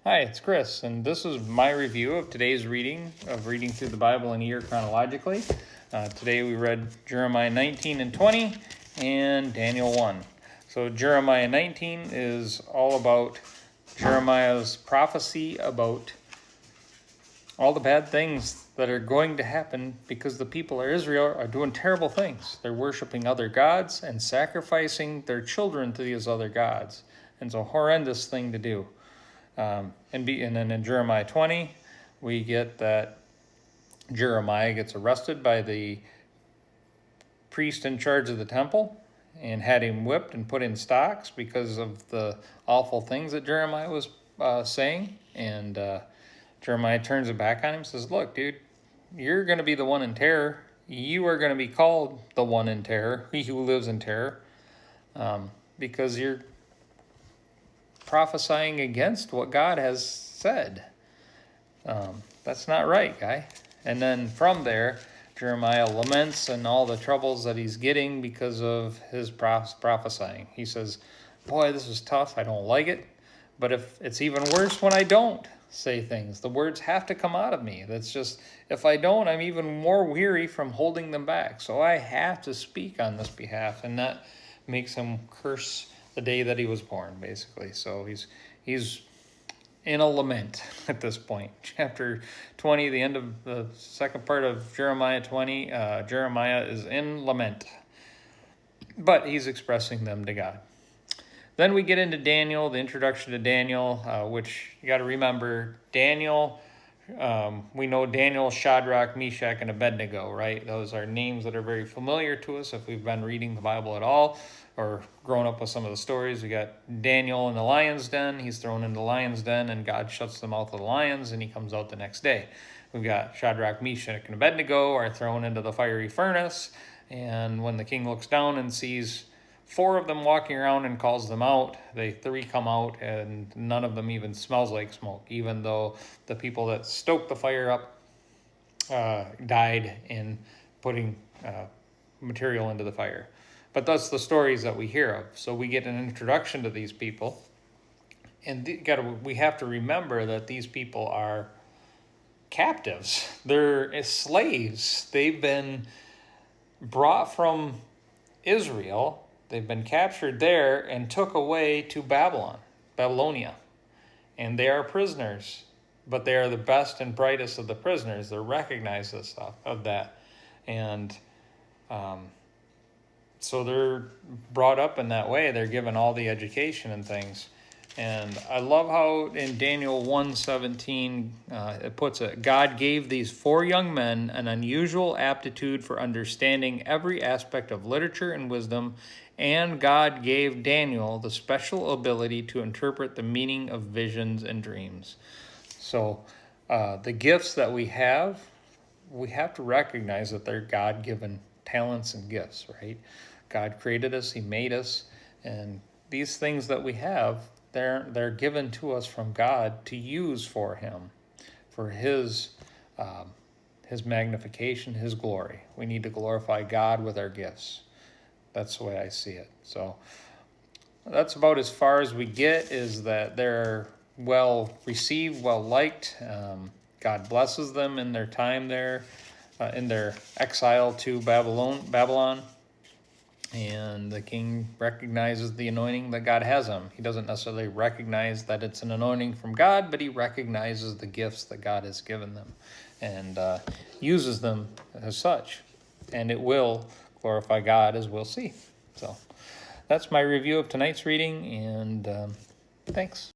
Hi, it's Chris, and this is my review of today's reading through the Bible in a year chronologically. Today we read Jeremiah 19 and 20 and Daniel 1. So Jeremiah 19 is all about Jeremiah's prophecy about all the bad things that are going to happen because the people of Israel are doing terrible things. They're worshiping other gods and sacrificing their children to these other gods. And it's a horrendous thing to do. And then in Jeremiah 20, we get that Jeremiah gets arrested by the priest in charge of the temple and had him whipped and put in stocks because of the awful things that Jeremiah was saying. And Jeremiah turns it back on him and says, "Look, dude, you're going to be the one in terror. You are going to be called the one in terror, he who lives in terror, because you're prophesying against what God has said. That's not right, guy." And then from there, Jeremiah laments and all the troubles that he's getting because of his prophesying. He says, "Boy, this is tough. I don't like it. But if it's even worse when I don't say things. The words have to come out of me. That's just, if I don't, I'm even more weary from holding them back. So I have to speak on this behalf." And that makes him curse the day that he was born, basically. So he's in a lament at this point. Chapter 20, the end of the second part of Jeremiah 20, Jeremiah is in lament. But he's expressing them to God. Then we get into Daniel, the introduction to Daniel, which you got to remember, Daniel, we know Daniel, Shadrach, Meshach, and Abednego, right? Those are names that are very familiar to us if we've been reading the Bible at all or grown up with some of the stories. We got Daniel in the lion's den. He's thrown into the lion's den, and God shuts the mouth of the lions, and he comes out the next day. We've got Shadrach, Meshach, and Abednego are thrown into the fiery furnace, and when the king looks down and sees 4 of them walking around and calls them out, 3 come out, and none of them even smells like smoke, even though the people that stoked the fire up died in putting material into the fire. But that's the stories that we hear of. So we get an introduction to these people, and we have to remember that these people are captives. They're slaves. They've been brought from Israel. They've been captured there and took away to Babylonia. And they are prisoners, but they are the best and brightest of the prisoners. They're recognized as of that. And so they're brought up in that way. They're given all the education and things. And I love how in Daniel 1:17 it puts it, God gave these 4 young men an unusual aptitude for understanding every aspect of literature and wisdom, and God gave Daniel the special ability to interpret the meaning of visions and dreams. So the gifts that we have to recognize that they're God-given talents and gifts, right? God created us, he made us, and these things that we have, they're given to us from God to use for him, for his magnification, his glory. We need to glorify God with our gifts. That's the way I see it. So that's about as far as we get, is that they're well received, well liked. God blesses them in their time there, in their exile to Babylon. And the king recognizes the anointing that God has him. He doesn't necessarily recognize that it's an anointing from God, but he recognizes the gifts that God has given them and uses them as such. And it will glorify God, as we'll see. So that's my review of tonight's reading, and thanks.